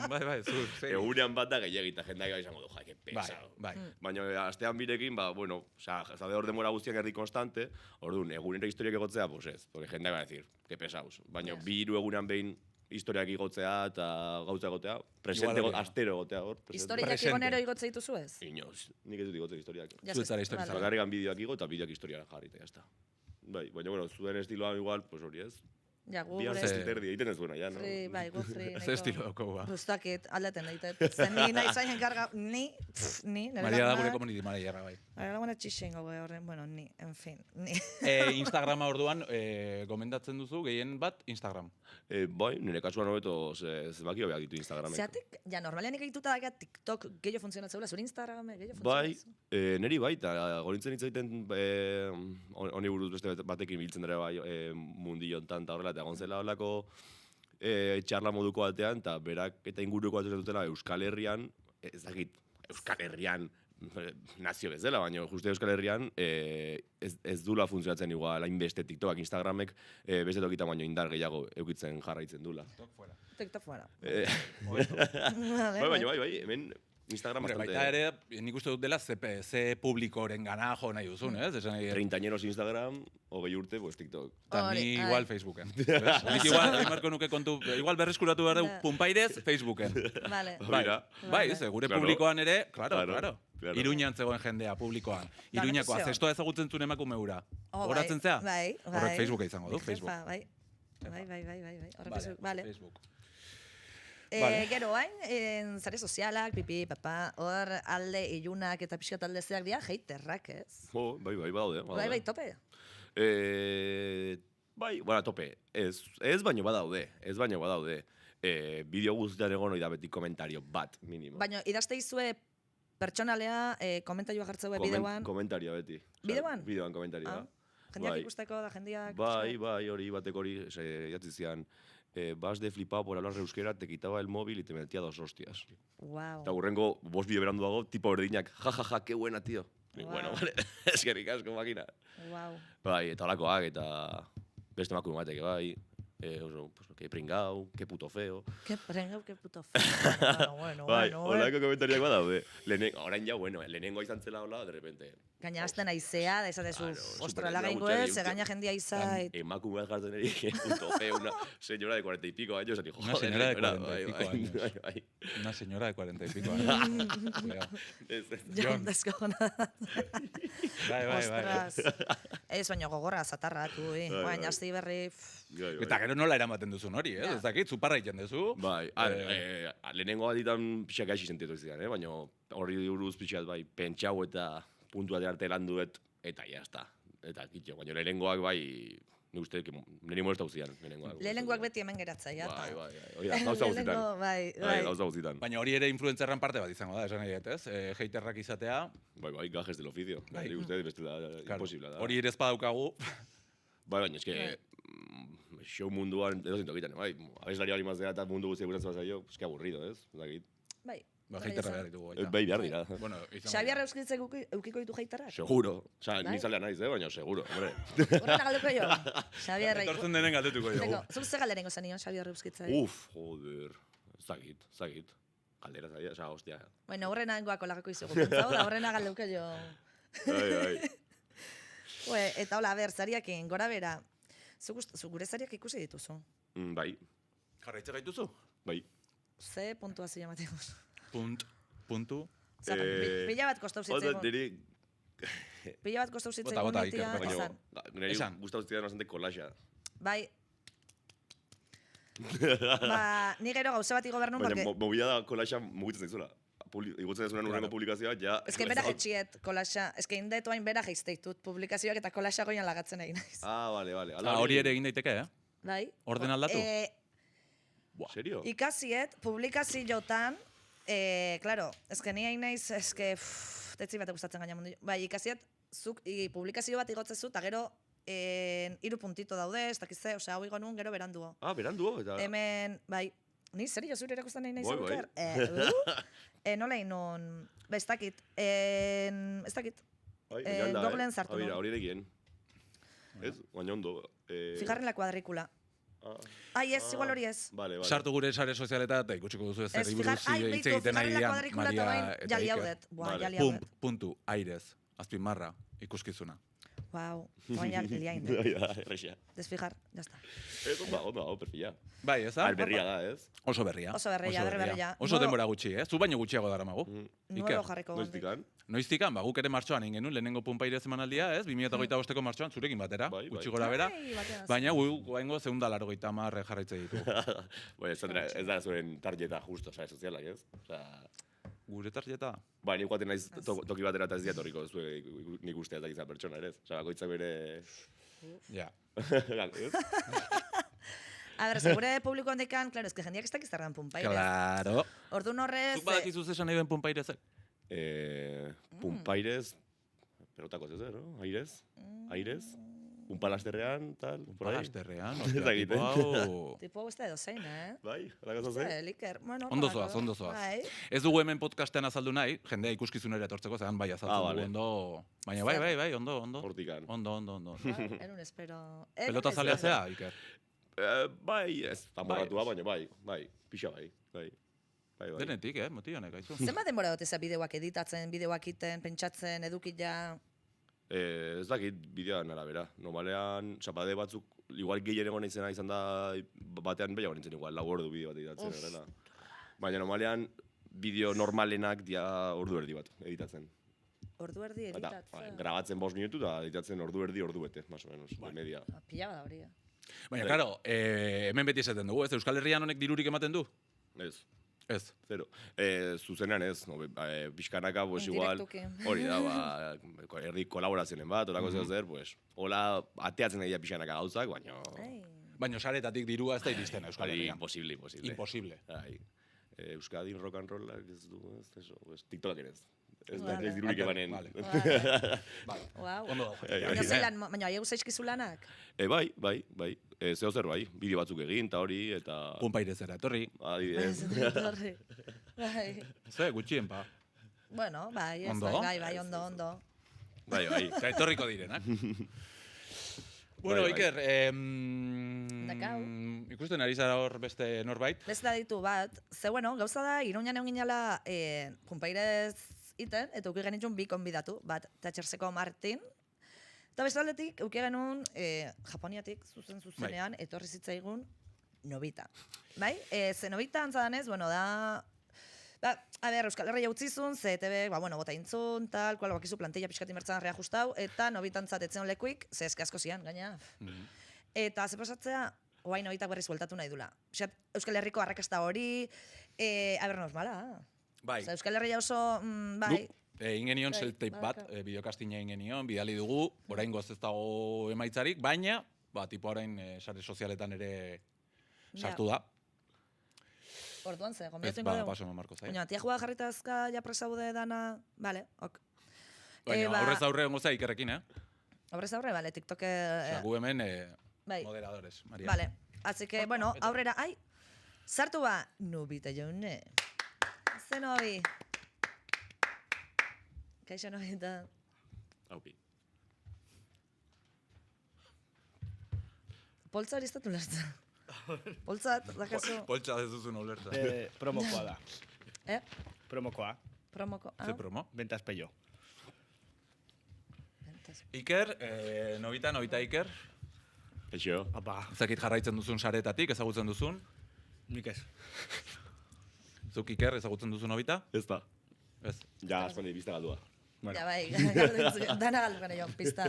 S4: Bai, zu.
S3: egunean bat da gehiegi, eta jendeak bai izango du, ja, que pesado.
S4: Bai.
S3: Baina astean birekin, bueno, zaude hor denbora guztiak erdi konstante, orduan, egunero historiak egotzea, pues ez. Porque jendeak va a decir, que pesaus. Baina
S1: Yes.
S3: bi hiru egunean behin historiak igotzea eta gauza egotea, presente,
S4: Igual hori.
S3: astero egotea hor. presente.
S1: Historiak
S4: Presente.
S1: igonero igotze dituzu ez?
S3: Inoz, nik ez dut igotzen historiak.
S1: Ja,
S4: Zuetzara historia
S1: vale.
S4: zara.
S3: Bakarrikan bideoak igo eta bideoak historia jarri eta jazta. Bai, baina, bueno, zuen estiloa igual, pues hori ez.
S1: Ja, gu
S3: Bian
S1: gure
S3: ziterdi egiten ez duena, ja, no?
S1: free, bai, gu free.
S4: Ze estilo dauko, ba.
S1: Guztakit, aldaten daitet. Zen ni nahi zain enkarga, ni, nire
S4: Maria da
S1: lagunak-
S4: gure komuniti managerra, bai.
S1: Nire lagunak txixengo horren, bueno, ni, en fin, ni.
S4: Instagrama orduan, gomendatzen duzu, gehien bat, Instagram.
S3: Bai, nire kasuan hobeto zenbaki hobeak ditu Instagramek.
S1: Zeatik, ja, normalean ikagituta daga TikTok gehiago funtzionatzeula, zure Instagram gehiago
S3: Bai,
S1: funtzionatzeula.
S3: niri bai, eta gorintzen hitz egiten honi buruz beste batekin biltzen dara bai mundillo hontan eta horrela, eta egon zela holako txarla moduko batean, eta berak eta inguruko bat dutela Euskal Herrian, ez dakit, Euskal Herrian nazio bezala, baina juste Euskal Herrian ez dula funtzionatzen igual hainbeste TikTokak, Instagramek beste tokitan baino indar gehiago eukitzen jarraitzen dula.
S1: TikTok fuera.
S3: Bai, hemen Instagram
S4: Hombre,
S3: bastante...
S4: baita ere, nik uste dut dela ze publikoren gana jo nahi duzun, ez? Esan nahi,
S3: 30 añeros Instagram, 20 urte, pues TikTok.
S4: eta
S1: Hori,
S4: ni
S1: ai.
S4: igual Facebooken. Nik igual, marko nuke kontu, igual berreskuratu behar dugu
S1: Ja.
S4: punpairez Facebooken.
S1: Vale.
S4: Bai,
S3: Mira.
S4: bai, ez, gure
S3: Claro.
S4: publikoan ere,
S3: Claro.
S4: claro. Iruñan zegoen jendea publikoan.
S1: Da,
S4: Iruñako
S1: notizio.
S4: azestoa ezagutzen zuen emakume hura.
S1: Oh,
S4: Horatzen zea?
S1: Bai, bai.
S4: Horrek Facebooka izango du,
S1: Jefa,
S4: Facebook.
S1: Bai, bai. Horrek Facebook, vale.
S4: Facebook.
S1: Gero hain, zare sozialak, pipi, papa, hor alde ilunak eta pixka talde zeak dira, haterrak, ez?
S3: Bai, badaude.
S1: Bai, tope.
S3: Bai, bueno, tope. Ez baino badaude. Bideo guztietan egon oida beti komentario bat, minimo.
S1: Baina idazte izue pertsonalea komentarioa jartzeu bideoan.
S3: Komentario beti.
S1: Bideoan?
S3: Bideoan komentarioa.
S1: Jendeak
S3: Bai.
S1: ikusteko da, jendeak...
S3: Bai, hori, batek hori, jatzi zian, vas de flipado por hablar euskera, te quitaba el móvil y te metía 2 hostias.
S1: Wow.
S3: Eta hurrengo, 5 bideo beranduago, tipo berdinak, jajaja, qué buena, tío.
S1: Wow.
S3: Bueno, vale, eskerrik asko, makina.
S1: Wow.
S3: Bai, eta holakoak, eta beste emakume batek, bai, pues, que pringau, que puto feo.
S1: Qué prengau, qué puto feo. Bueno.
S3: Bai, holako komentariak badaude. Orain ja, bueno, lehenengo izan zela hola, de repente.
S1: Gaina azten aizea, da esatezu,
S3: Claro,
S1: ostra,
S3: super-
S1: lagaingo
S3: mucha
S1: ez,
S3: limpio.
S1: gaina jendia izait.
S3: Emakume bat jartzen eri, que puto feo, una señora de 40 y pico años, y
S4: Una señora de 40 y pico años.
S3: Bai.
S4: Una señora de 40 y pico años. Cuidao.
S1: Jon deskogona.
S4: Bai.
S1: Ostras. Ez baina gogorra, zatarra, tu,
S3: Bai.
S1: baina azti berri...
S4: Eta gero nola eramaten duzun hori, ez?
S1: Ja.
S4: Ez dakit, zuparra egiten duzu.
S3: Bai, lehenengo bat ditan pixak gaixi sentitu zidan, baina horri buruz pixat bai, pentsau eta puntua de arte lan duet, eta jazta. Eta kitxo, baina lehenengoak bai, ni uste, niri molestau zidan, lehenengoak.
S1: Lehenengoak beti hemen geratzea,
S3: Bai, hori da, gauza guztitan.
S1: Bai.
S3: Gauza guztitan.
S4: Baina hori ere influentzerran parte bat izango da, esan nahi dut, ez? Haterrak izatea,
S3: Bai, gajes del oficio.
S4: Bai.
S3: Niri uste, bestela,
S4: claro,
S3: imposible da.
S4: hori ere ez badaukagu.
S3: Bai, baina eske, show munduan edo zintokitan, bai, abeslari bali mazera eta mundu guztiak gustatzen zaio, eske aburrido, ez? Dakit.
S1: Bai.
S4: Haterra behar ditugu. baita.
S3: Bai, behar dira.
S4: Bueno, izango
S1: Xabiar
S4: dira.
S1: euskitze eukiko ditu haiterrak?
S3: Seguro. Osa,
S1: Bai.
S3: ni zalea naiz, baina seguro, hombre.
S1: Horrela galduko jo. Xabiar
S4: Etortzen denen galdetuko
S1: Tengo,
S4: dugu.
S1: zuk ze galderengo zenion Xabiar euskitze?
S3: Joder. Zagit. Galdera zaila, osa, hostia.
S1: Bueno, horrena engoako lagako izugu. Pentsau da, horrena galduko jo.
S3: Bai.
S1: Eta hola, ber, zariakin, gora bera. Zu gure zariak ikusi dituzu.
S3: Bai,
S4: Jarraitze gaituzu?
S3: bai.
S1: Ze puntuazio emateuz.
S4: Puntu.
S1: Zer, pila bat kostau
S3: Oda,
S1: zitzaigun.
S3: niri...
S1: Pila bat kostau zitzaigun
S4: Bota,
S1: netia,
S4: Iker,
S3: Baina,
S1: esan.
S3: niri
S4: Esan.
S3: gustatu zidan bastante kolaxa.
S1: Bai. Ni gero gauza bat igobernun,
S3: Baina,
S1: porque...
S3: mobila da kolaxa mugitzen zaizula. Igutzen zaizuna urrengo publikazioa, ja...
S1: Ez que bera jetxiet, kolaxa. Ez que indetuain bera geizteitut publikazioak eta kolaxa goian lagatzen egin naiz.
S3: Vale.
S4: Hori ere egin daiteke, eh?
S1: Bai.
S4: Orden aldatu?
S3: Serio?
S1: Ikasiet, publikazioetan, claro, ez que ni hain naiz, ez que, tetzi bat gustatzen gaina mundu. Bai, ikasiet, zuk publikazio bat igotzezu, eta gero, 3 puntito daude, ez dakize, osea, hau igo nun, gero beranduo.
S3: Beranduo, eta...
S1: Hemen, bai, ni serio zure erakustan nahi
S3: Bai,
S1: Iker? Nola nun, ez dakit, ez dakit, Googleen sartu
S3: nun.
S1: nun.
S3: Hori erekien. Ez, baina ondo.
S1: Fijarren la cuadrícula. Ai, ez, igual hori ez.
S3: Vale.
S4: Sartu gure sare sozialetan eta ikusiko duzu ezer
S1: Ez,
S4: buruz
S1: fijar, ai,
S4: hitz
S1: beitu,
S4: egiten
S1: fijarren
S4: nahi
S1: la
S4: dian
S1: kuadrikulata
S4: Maria
S1: bain,
S4: eta
S1: jali
S4: Iker.
S1: haudet. Buah,
S3: Vale.
S1: jali
S4: Pum,
S1: haudet.
S4: puntu, airez, azpimarra, ikuskizuna.
S1: Wow, baina liainde.
S3: Errexia.
S1: Desfijar, ya está.
S3: Ondo, perfila.
S4: Bai, ez da?
S3: Berria da, ez?
S4: Oso berria.
S1: Oso berria, berria.
S4: Oso denbora gutxi, Zu baino gutxiago daramagu.
S1: Nuevo jarriko.
S3: Noiztikan?
S4: Noiztikan, guk ere martxoan egin genuen, lehenengo Punpaire emanaldia, 2025ko martxoan, zurekin batera,
S3: Bai.
S4: gutxi gora bera.
S1: Ai, bateaz.
S4: Baina guaingo 180 jarraitzen ditu.
S3: Bueno, ez da zuen tarjeta justo, sare sozialak, ez?
S4: Gure tarjeta?
S3: Ba, nik guaten naiz toki batera eta ez diatorriko zuek nik uste ez dakizan pertsona ere, ez? Bakoitzak bere...
S4: Ja.
S3: Ez?
S1: A ver, segure publiko handikan, claro, es que jendeak ez dakiz zergan Punpaire.
S4: Claro.
S1: Orduan horrez...
S4: Zuk badakizu zesan nahi ben Punpairezek?
S3: Punpairez, pelotako ez, no? Airez? Airez? Punpalasterrean, tal?
S4: Punpalasterrean,
S3: Ez dakit,
S4: tipo hau...
S1: Tipo hau ez da edozein,
S3: Bai, alako zen?
S1: Liker, bueno...
S4: Ondo
S1: horrelako.
S4: zoaz, ondo zoaz.
S1: Bai.
S4: Ez dugu hemen podcastean azaldu nahi, jendea ikuskizunera etortzeko, zean bai azaltzen
S3: vale.
S4: dugu ondo... Baina bai, ondo.
S3: Hortikan.
S4: Ondo.
S1: Erun espero...
S4: Pelota zalea zea, Iker?
S3: Bai, ez, tamboratua, baina bai, pixa bai.
S4: Denetik, motionek, haizu.
S1: Zenbat denbora dut bideoak editatzen, bideoak iten, pentsatzen, edukila...
S3: Ez dakit bideoan arabera. Normalean, zapade batzuk, igual gehien egon izena izan da, batean behiago nintzen igual, 4 ordu bideo bat editatzen, horrela. Baina normalean, bideo normalenak dia ordu erdi bat editatzen.
S1: Ordu erdi editatzen.
S3: Grabatzen 5 minutu eta editatzen ordu erdi, ordu bete, más o menos, media.
S1: Pila bada hori.
S4: Baina, claro, hemen beti esaten dugu, ez? Euskal Herrian honek dirurik ematen du?
S3: Ez.
S4: Ez.
S3: Zero. Zuzenean ez, no, pixkanaka, pues igual,
S1: Indirektuki.
S3: hori da, erdi kolaborazioen bat, olako zer, pues, hola, ateatzen egia pixkanaka gauzak, baina...
S4: Baina saretatik dirua ez da iristen Euskal Herrian.
S3: Imposible.
S4: Imposible.
S3: Euskadin rock and rollak ez du, ez, TikTokak ere ez. Ez da,
S1: Vale.
S3: ez dirurik emanen.
S4: Vale.
S1: Vale. Wow.
S4: Ondo dago.
S1: Baina zelan, baina haiegu zaizkizu lanak?
S3: Bai. Zeo zer bai, bideo batzuk egin, eta hori, eta...
S4: Punpairezera, etorri.
S3: Adibidez.
S1: Bai.
S4: Ze, gutxien pa.
S1: Bueno, bai, ez,
S4: Ondo?
S1: bai, ondo.
S3: Bai.
S4: Eta etorriko direnak. Bueno,
S3: Bai.
S4: Iker,
S1: Dakau.
S4: ikusten ari zara hor beste norbait?
S1: Beste ditu bat, ze bueno, gauza da, Iruñan egon ginela Punpairez iten, eta uki genitxun bi konbidatu, bat Tatxerseko Martin, eta bestaldetik uki genuen Japoniatik zuzenean etorri zitzaigun Nobita. Bai? Ze Nobita antzadanez, bueno, da... a ber, Euskal Herria utzizun, ZTB, bota intzun, tal, kual, bakizu plantilla pixkati mertzan reajustau, eta Nobitantzat etzen lekuik, ze eske asko zian, gaina. Eta ze pasatzea, oain Nobitak berriz bueltatu nahi dula. Osea, Euskal Herriko arrakasta hori, a ber, normala.
S4: Bai.
S1: Osea, Euskal Herria oso, bai.
S4: Ingenion
S1: Bai,
S4: seltape bat,
S1: badaka.
S4: bideokastina ingenion, bidali dugu, oraingoz ez dago emaitzarik, baina, tipo orain sare sozialetan ere sartu da.
S1: Orduan ze,
S4: Ez,
S1: gombidatu ingo dugu.
S4: paso marko zain.
S1: Baina, tia jugada jarrita azka, ja presaude dana, bale, ok.
S4: Baina, aurrez aurre ongo zai Ikerrekin,
S1: Aurrez aurre, bale, TikTok...
S4: Gu hemen
S1: bai.
S4: moderadores, Maria.
S1: Vale, así que, bueno, aurrera, ai, sartu ba, Nobita jaune. Ze Nobi. Kaixo Nobita.
S3: Aupi.
S1: Poltza hori ez dut ulertzen. Poltzat, dakazu.
S4: Poltsa ez duzun ulertzen.
S2: Promokoa da. Promokoa.
S1: Promoko.
S4: Ze promo?
S2: Ventas pello.
S4: Iker, Nobita Iker.
S3: Eixo.
S2: Apa,
S4: Ezakit jarraitzen duzun saretatik, ezagutzen duzun.
S2: nik ez.
S4: Zuk Iker, ezagutzen duzu Nobita?
S3: Ez da.
S4: Ez.
S3: Ja, aspaldi bizta galdua.
S2: Bueno.
S1: Ja, bai, dana galdu gane joan, pista.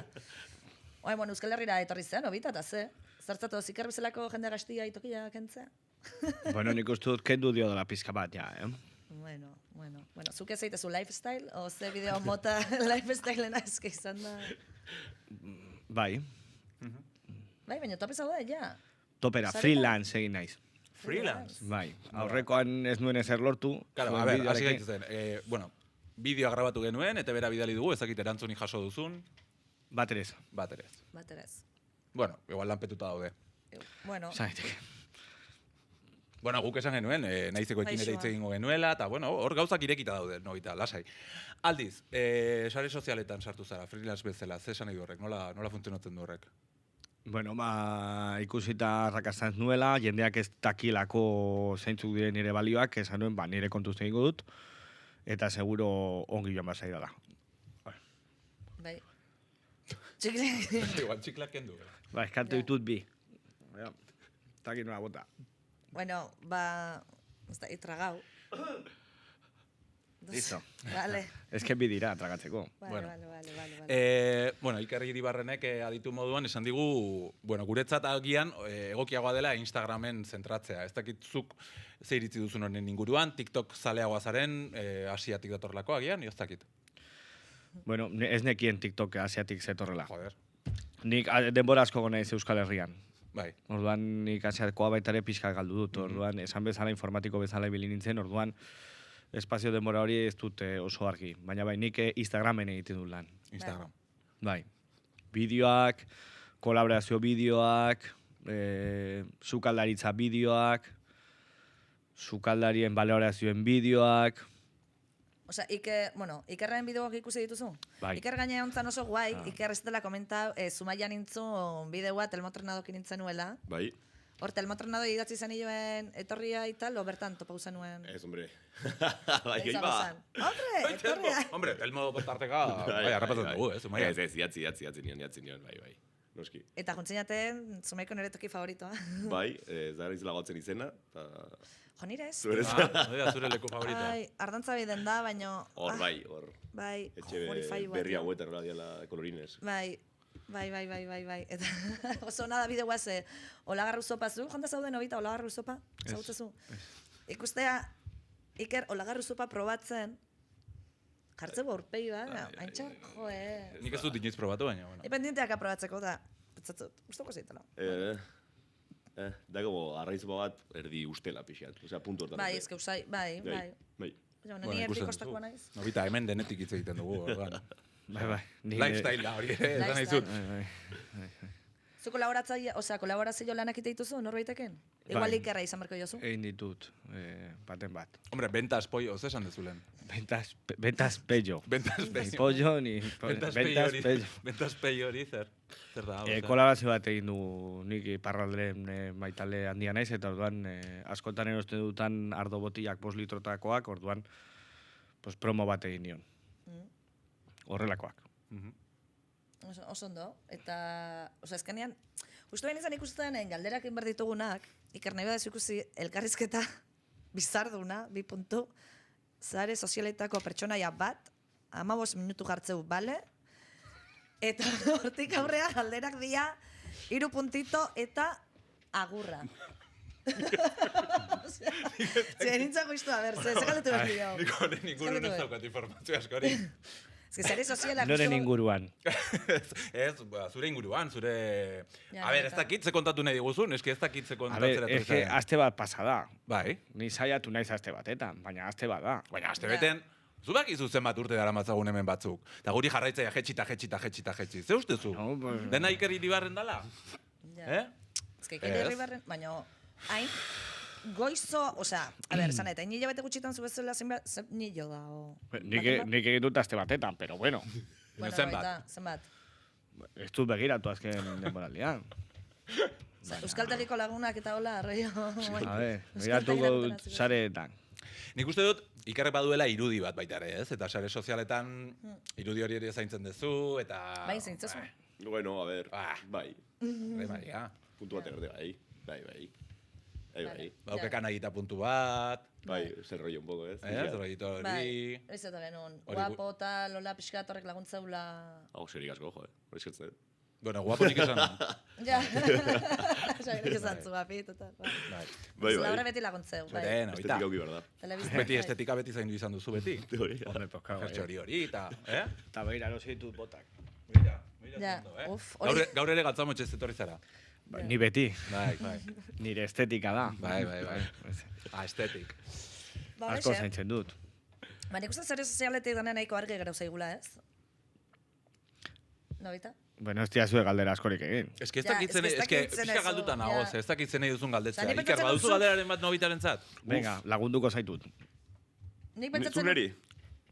S1: Oain, bueno, Euskal Herrira etorri zen, Nobita, eta ze? Zertzatu, zikar bezalako jende gaztia itokia kentzea?
S2: Bueno, nik uste dut kendu dio dela pizka bat, ja,
S1: Bueno, zuk ez zaitezu lifestyle, o ze bideo mota lifestylena eske izan da?
S2: Bai,
S1: Bai, baina tope zaude, ja.
S2: topera,
S1: Sareta?
S2: freelance egin naiz.
S4: Freelance?
S2: Bai, aurrekoan ez nuen ezer lortu.
S4: Claro,
S2: zuen
S4: a ver, hasi
S2: bideoarekin.
S4: gaitezen. Bueno, bideoa grabatu genuen, eta bera bidali dugu, ezakit erantzunik jaso duzun,
S2: Bat ere ez.
S4: bat ere ez.
S1: Bateraz.
S4: Bueno, igual lanpetuta daude.
S1: Bueno,
S2: Zaiteke.
S4: Bueno, guk esan genuen, naizeko ekin ere
S1: Baixoa.
S4: hitz egingo genuela, eta bueno, hor gauzak irekita daude, Nobita, lasai. Aldiz, sare sozialetan sartu zara, freelance bezala, ze esan nahi du horrek, nola funtzionatzen du horrek?
S2: Bueno, ikusita arrakastan nuela, jendeak ez dakilako zeintzuk diren nire balioak, esan nuen, nire kontuzte egingo dut, eta seguro ongi joan basai dela.
S1: Bai. Txikle.
S4: Igual txiklak kendu.
S2: Eskatu ditut bi. Taki nola bota.
S1: Bueno, ez da, itragau.
S2: Listo.
S1: Vale.
S2: Ez que bi dira tragatzeko.
S4: Bueno.
S1: Vale.
S4: Bueno, Iker Iribarrenek aditu moduan esan digu, bueno, guretzat agian egokiagoa dela Instagramen zentratzea. Ez dakit zuk ze iritzi duzun honen inguruan, TikTok zaleagoa zaren, asiatik datorlako agian, ez dakit.
S2: Bueno, ez nekien TikTok asiatik zetorrela.
S4: Joder.
S2: Nik denbora asko gonaiz Euskal Herrian.
S4: Bai.
S2: Orduan nik asiatkoa baita ere pixka galdu dut. Orduan esan bezala informatiko bezala ibili nintzen, orduan espazio denbora hori ez dut oso argi. Baina bai, nik Instagramen egiten dut lan.
S4: Instagram.
S2: Bai. Bideoak, kolaborazio bideoak, sukaldaritza bideoak, sukaldarien balorazioen bideoak.
S1: Osea, Ikerren bideoak ikusi dituzu?
S2: Bai.
S1: Iker gaine hontzan oso guai, Iker ez dela komentau, Zumaia nintzun bideoa telmotrinadokin nintzen nuela.
S3: Bai.
S1: Hor, telmotrenado idatzi zen joen etorria ital, o bertan topa usan nuen.
S3: Ez, hombre. Bai, gai ba.
S1: Hombre, etorria.
S4: Hombre, telmo tarteka, bai, arrapatzen dugu, Zumaia.
S3: Ez, idatzi nion, bai. Noski.
S1: Eta juntzen jaten, Zumaiko nire toki favoritoa.
S3: Bai, zara izela gotzen izena, eta...
S1: Jo, nire ez?
S3: Zure
S4: Zure leku favorita.
S1: Ai, ardantza biden da, baino...
S3: Hor, hor.
S1: Bai,
S3: Etxe
S1: hori fai
S3: berri hauetan nola diala kolorines.
S1: Bai. Eta oso nada bideoa ze, olagarru zopa zu, jonda zauden hobita olagarru zopa? Zautzezu? Ikustea, Iker olagarru zopa probatzen, jartzeko aurpegi bat, haintxar,
S4: Nik ez dut inoiz probatu, baina, bueno.
S1: Independenteak aprobatzeko da, pentsatzut, gustoko zeitela.
S3: Da como arraizopa bat erdi ustela pixat, osea, puntu hortan.
S1: Bai, ezke usai, bai. Ni erdi kostakoa naiz.
S4: Nobita, hemen denetik hitz egiten dugu, orduan.
S2: Bai.
S4: Lifestyle da, hori ere, esan naizut.
S1: Zu kolaborazio lanak ite dituzu, norbaiteken? Igual Ikerra izan berko jozu?
S2: Egin ditut, baten bat.
S4: Hombre, ventas pollo, ze esan dezulen?
S2: Ventas pello.
S4: Ventas
S2: Ni
S4: pello.
S2: pollo, ni...
S4: Ventas pello hori zer da?
S2: Kolaborazio bat egin du nik iparralderen maitale handia naiz, eta orduan askotan erosten dutan ardo botilak 5 litrotakoak, orduan promo bat egin nion. Horrelakoak.
S1: Oso ondo, eta, ezkenean, justu behin izan ikusten galderak inbar ditugunak, Iker nahi badaz ikusi elkarrizketa bizarduna, 2 puntu, zare sozialetako pertsonaia bat, 15 minutu jartzeu, bale? Eta hortik aurrea galderak dira, 3 puntito eta agurra. Zia, nintzen justu, a ber, ze galdetu behar dio.
S4: Nik honen ingurun ez daukat informazio askori.
S1: Ez que zare sozialak...
S2: Noren inguruan.
S4: Ez, zure inguruan, zure... A ber, ez dakit ze kontatu nahi diguzun, eski ez dakit ze
S2: A
S4: kontatzera
S2: ber, eske aste bat pasada.
S4: Bai.
S2: Ni saiatu naiz aste batetan, baina aste bat da.
S4: Baina aste beten, zubak izuzen bat urte dara matzagun hemen batzuk. Eta guri jarraitzaia jetxi. Ze ustezu?
S2: No,
S4: Dena Iker Iribarren dala?
S1: Ez que Iker Iribarren, baina hain... Goizo, a ber, zan eta, nila bete gutxitan zubezela nilo da, o...
S2: Nik egin dut aste batetan, pero bueno.
S1: Zenbat.
S2: Ez dut begiratu azken denboraldian.
S1: Euskaltegiko lagunak eta hola, arroio...
S2: A ver, begiratuko sareetan.
S4: Nik uste dut, Ikerrek baduela irudi bat baita ere, ez? Eta sare sozialetan irudi hori ere zaintzen duzu, eta...
S1: Bai, zaintzezu.
S3: Bueno, a ver, bai.
S4: Maria.
S3: Puntu bat erde, bai.
S4: Baukekan agita puntu bat.
S3: Bai, zer rollo un poco, ez?
S4: Zer rollito hori.
S1: Bai, ez eta genuen. Guapo eta lola pixkat horrek laguntzeula...
S3: Hau, serik asko, hori eskertzen.
S4: Bueno, guapo nik esan.
S1: Ja, nik esan zu, apit, eta...
S3: Bai.
S1: Laura beti laguntzeu, bai.
S4: Zeren, oita.
S3: Estetika hauki berda.
S4: Beti estetika beti zaindu izan duzu beti.
S2: Hombre, pues claro.
S4: Jertxori hori, eta...
S2: Eta begira, erosi ditut botak.
S1: Ja, hori...
S4: Gaur ere gatzamotxe ez etorri zara.
S2: Ni beti.
S4: Bai.
S2: Nire estetika da.
S4: Bai. Estetik.
S2: Asko zaintzen dut.
S1: Ba, nik uste zare sozialetik denen nahiko argi gero zaigula, ez? Nobita?
S2: Bueno, ez diazue galdera askorik egin.
S4: Ez que ez dakitzen, ez que pixka galduta nagoz, ez dakitzen nahi duzun galdetzea.
S1: Nik
S4: Iker, baduzu galderaren bat nobitaren zat?
S2: Venga, lagunduko zaitut.
S1: Nik pentsatzen...
S3: Zuneri?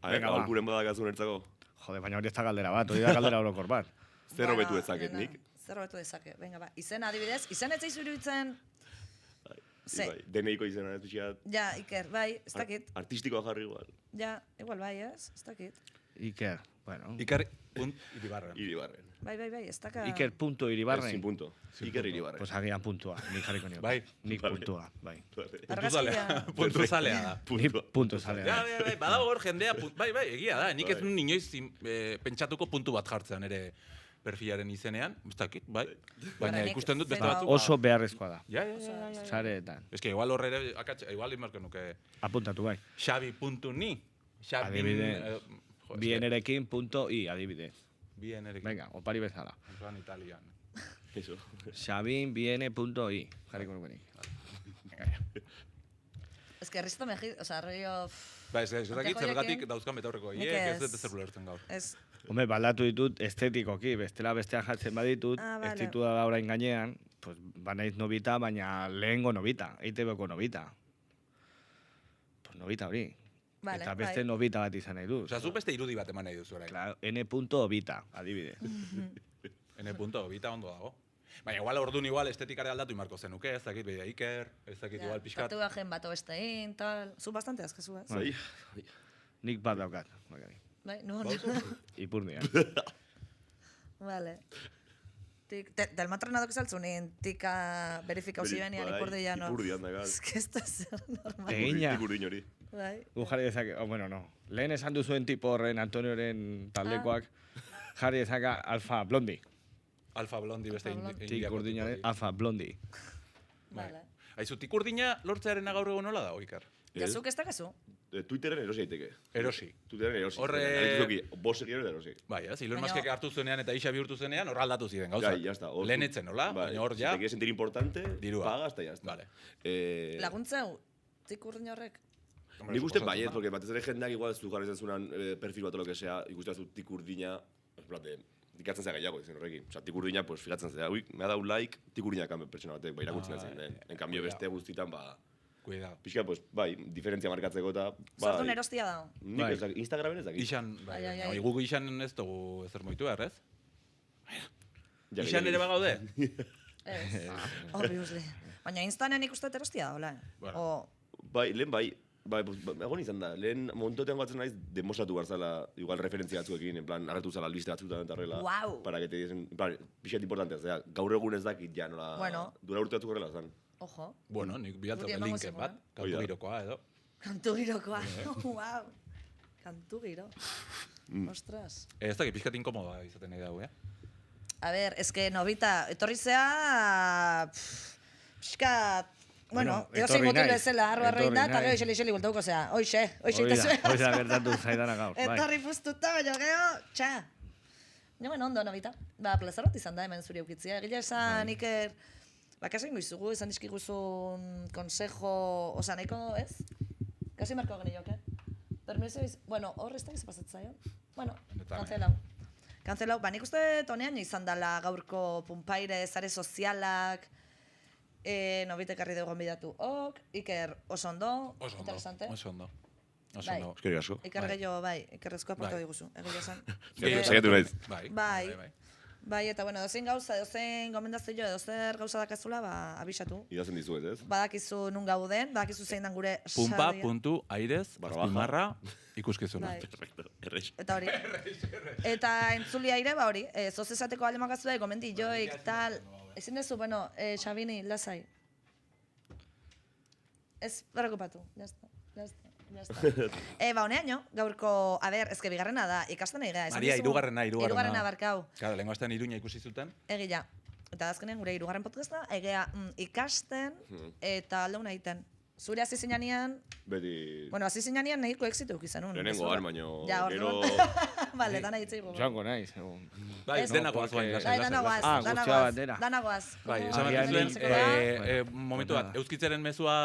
S2: Venga, ba.
S3: Alkuren badak azunertzako.
S2: Jode, baina hori ez da galdera bat, hori da galdera orokor bat.
S3: Zer hobetu ezaket nik?
S1: zer hobetu dezake. Venga, ba, izen adibidez, izen ez zaizu iruditzen... Ze,
S3: Bai, deneiko izena ez pixkat.
S1: ja, Iker, bai, ez dakit.
S3: Artistikoa jarri igual.
S1: Ja, igual bai, ez dakit.
S2: Iker, bueno.
S4: Iker, Iribarren.
S3: Iribarren.
S1: Bai, ez daka...
S2: Iker punto
S3: Sin
S2: Iribarren.
S3: punto. Iker Iribarren.
S2: Pues agian puntua, nik jarriko nio.
S4: Bai.
S2: Nik
S3: Vale.
S2: puntua, bai.
S1: Argazkia...
S4: Puntu zalea da.
S2: Nik puntu zalea.
S4: Ja, bai, badago hor jendea, bai, egia da. Nik ez nun inoiz pentsatuko puntu bat jartzean ere perfilaren izenean, ez dakit, bai. Baina
S1: Nik
S4: ikusten dut beste
S1: zero-
S4: batzuk.
S2: Oso beharrezkoa da,
S4: Ja.
S2: sareetan.
S4: Ez que igual horre ere, igual imarko nuke
S2: Apuntatu bai.
S4: Xabi.ni.
S2: Adibide. Bienerekin punto i, adibide.
S4: Bienerekin.
S2: Venga, opari bezala.
S4: Joan italian.
S3: Eso.
S2: Xabin viene punto i. Jarriko nuke nik.
S1: Ez que Risto Mejid, o sea, rollo...
S4: Ba, ez dakit
S1: Antejoiekin-
S4: zergatik dauzkan betaurreko.
S1: Nik
S4: Ez
S1: ez.
S4: dut ezer ulertzen gaur.
S1: Ez,
S2: Hombre, baldatu ditut estetikoki, bestela bestean jartzen baditut,
S1: Vale.
S2: ez ditu da orain gainean, pues, banaiz nobita, baina lehengo nobita, EITB-ko nobita. Pues nobita hori.
S1: Vale,
S2: Eta beste
S1: bai.
S2: nobita bat izan nahi du.
S4: Osea, zu beste irudi bat eman nahi duzu orain.
S2: Claro, n.obita, adibide.
S4: N.Obita ondo dago. Baina igual orduan igual estetikare aldatu imarko zenuke, ez dakit beida Iker, ez dakit igual pixkat.
S1: tatuajen bat bestein, tal... Zu bastante azkazu, ez?
S3: Bai.
S2: Nik bat daukat. Bakari.
S1: Bai, no.
S2: Ipurdian.
S1: Vale. Del matronado que saltzunin, tika verifikau zibenean
S3: Bai,
S1: ipurdia, no?
S3: Ipurdian da, gal.
S1: Ez que esto es normal.
S2: Egina.
S3: Ipurdin hori.
S1: Bai.
S2: Gu jarri dezake, bueno, no. Lehen esan duzuen tipo horren Antonioren taldekoak, jarri dezaka Alfa Blondi.
S4: Alfa Blondi beste
S1: Alfa Blondi.
S2: Tik urdinaren Alfa Blondi.
S1: Vale.
S4: Aizu, tik urdina lortzearena gaur egun nola da, Iker?
S1: Jazuk ez dakazu?
S3: Twitterren erosi daiteke.
S4: Erosi.
S3: Twitterren erosi.
S4: Horre-
S3: Horre... Bos egin da erosi.
S4: Bai, ez, Elon
S1: Baina-
S4: Muskek hartu zuenean eta isa bihurtu zenean, hor aldatu ziren, gauza.
S3: Gai, ya está.
S4: Lehen etzen, hola? Baina hor
S3: Si
S4: ja,
S3: te quieres sentir importante,
S4: dirua.
S3: pagas eta ya está.
S4: Vale.
S1: Laguntzeu, tik urdin horrek?
S3: Nik uste baiet, porque batez ere jendeak igual zu jarri zezunan perfil bat o lo que sea, ikusten zu tik urdina, en plan de, dikatzen zea gehiago izen horrekin. Osea, tik urdina, pues, fijatzen zea, ui, me ha dau like, tik urdina kan pertsona batek, bai, irakurtzen zen. En cambio, beste guztitan, ba,
S4: Cuidado.
S3: pixka, pues, bai, diferentzia markatzeko eta,
S1: Sortun
S3: bai.
S1: erostia da.
S3: Nik
S2: Bai.
S3: ez dakit, Instagramen ez dakit.
S4: Ixan, bai,
S1: Ai, ai, ai.
S4: guk ixan ez dugu ezer moitu behar, ez?
S3: Ja,
S4: Ixan ere bagaude?
S1: Ez. Obviously. Baina instanen ikusten erostia da, hola.
S4: Bueno.
S1: O,
S3: Bai, lehen bai, egon izan da, lehen montotean batzen naiz, demostratu behar zala, igual referentzia batzuekin, en plan, agertu zala albiste batzuetan eta horrela.
S1: Guau.
S3: Para que te diesen, en plan, pixet importantea, zera, gaur egun ez dakit, ja, nola,
S1: Bueno.
S3: dura urte batzuk horrela zan.
S1: ojo,
S4: Bueno, nik bilatzeko
S1: Guri emango
S4: linken
S1: zigun,
S4: bat,
S3: Hoi
S4: kantu
S3: da.
S4: girokoa edo.
S1: kantu girokoa. Wow. Kantu giro. Ostras.
S4: Ez dakit, pixkat inkomoda izaten nahi dugu,
S1: A ver, es que Nobita, etorri zea... Pixka... Bueno,
S2: Bueno,
S1: edozein
S2: etorri
S1: motil
S2: naiz.
S1: bezala, arroa
S2: Etorri
S1: reina, eta
S2: naiz.
S1: gero iseli bueltauko zea. Hoxe
S2: Hoi
S1: ite
S2: da,
S1: zuen.
S2: hoi da gertatu zaidana gaur, bai.
S1: Etorri puztuta, baina gero, txa. Joan ondo, Nobita. Ba, plazar bat izan da hemen zuri eukitzia. Egia esan, Iker... Ba, kasi ingo izugu, izan dizkiguzun consejo... Osa, nahiko, ez? Kasi marko genioke. Permiso, bueno, hor ez da gizu pasatzaion. Bueno,
S4: Eta
S1: kancelau. Kancelau, ba, nik uste tonean izan dela gaurko punpaire, zare sozialak, Nobita ekarri dugu gonbidatu ok, Iker oso ondo,
S4: Oso ondo,
S1: interesante.
S4: oso ondo. Oso
S1: Bai.
S4: ondo.
S3: Eskerrik asko.
S1: Iker gehiago, bai, Ikerrezko aporta
S4: Bai.
S1: diguzu, egia esan.
S3: Saiatu naiz.
S4: Bai.
S1: Bai, eta bueno, dozein gauza, dozein gomendazio, dozer gauza dakazula, ba, abisatu.
S3: Idazten dizuet, ez?
S1: Badakizu nun gauden, badakizu zein dan gure
S4: Pumpa,
S1: sarria.
S4: puntu, airez,
S3: Barra baja.
S4: azpimarra, ikuskizuna.
S1: Bai.
S3: Perfecto, errex.
S1: Eta hori. Eta entzulia ire, ba hori, zoz esateko alemakazu da, gomendi joik, tal. Ezin dezu, bueno, Xabini, lasai. Ez preocupatu, jazta, jazta. Ba, honeaino, gaurko, a ber, ezke bigarrena da, ikasten egea.
S4: Maria, hirugarrena.
S1: Hirugarrena barkau,
S4: Claro, lengo astean Iruña ikusi zuten.
S1: egia. Eta azkenean gure hirugarren podcasta, egea ikasten eta aldeuna egiten. Zure hasi zinanean,
S3: Beti...
S1: bueno, hasi zinanean nahiko exitu izanun.
S3: Lehenengo han, baino...
S1: Ja,
S3: gero...
S1: orduan. Vale, dana hitz egingo.
S2: Joango naiz, egun.
S4: Bai,
S1: Ez.
S4: denagoaz bain,
S2: Bai,
S1: Bai,
S4: lasai,
S1: danagoaz,
S2: Ah, guztia
S1: danagoaz,
S2: batera.
S1: danagoaz.
S4: Bai,
S1: Como-
S4: esan
S2: Agian
S4: behar
S2: nik,
S4: zuen, momentu bat,
S1: Bai.
S4: euskitzaren mezua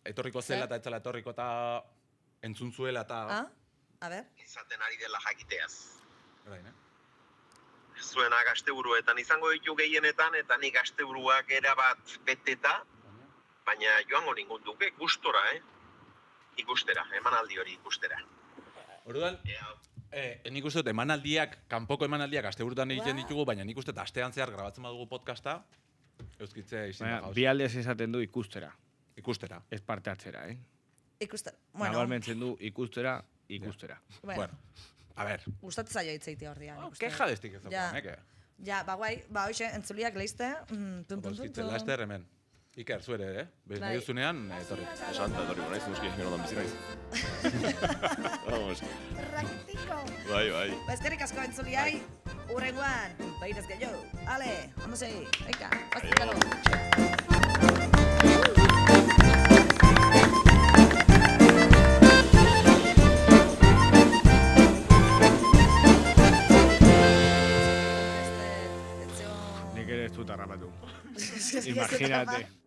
S4: etorriko zela eta etzela etorriko eta entzun zuela eta...
S1: Ah, a ver.
S5: izaten ari dela jakiteaz.
S4: Orain,
S5: Zuenak asteburuetan izango ditu gehienetan, eta nik asteburuak erabat beteta, baina joango ningun duke, gustora, ikustera, emanaldi hori ikustera.
S4: Orduan,
S5: Ea,
S4: Nik uste dut emanaldiak, kanpoko emanaldiak asteburutan egiten
S1: Ua.
S4: ditugu, baina nik uste dut astean zehar grabatzen badugu podcasta, euskitze izin da
S2: Baina,
S4: jauz.
S2: bi aldez esaten du ikustera,
S4: Ikustera.
S2: ez parte hartzera,
S1: Ikusten, bueno,
S2: Nabalmentzen du ikustera.
S1: bueno,
S4: A ber,
S1: gustatzen zaio hitzeitea ordian. ikusten.
S4: keja destik ez
S1: Ja.
S4: daukanek,
S1: Ja, ba guai, ba hoxe, entzuliak leizte.
S4: Euskitze laster hemen. Iker, zuere,
S1: Bai.
S4: nahi duzunean, etorri.
S3: Santa, etorri naiz, noski, gero bizi naiz. Vamos.
S1: Praktiko.
S3: Bai, bai.
S1: Ba, eskerrik asko entzuliai, urrengoan, bairez gehiago. Ale, vamos ahí, venga, pastikalo.
S2: Nik ere ez dut harrapatu.
S1: Imagínate.
S2: Imagínate.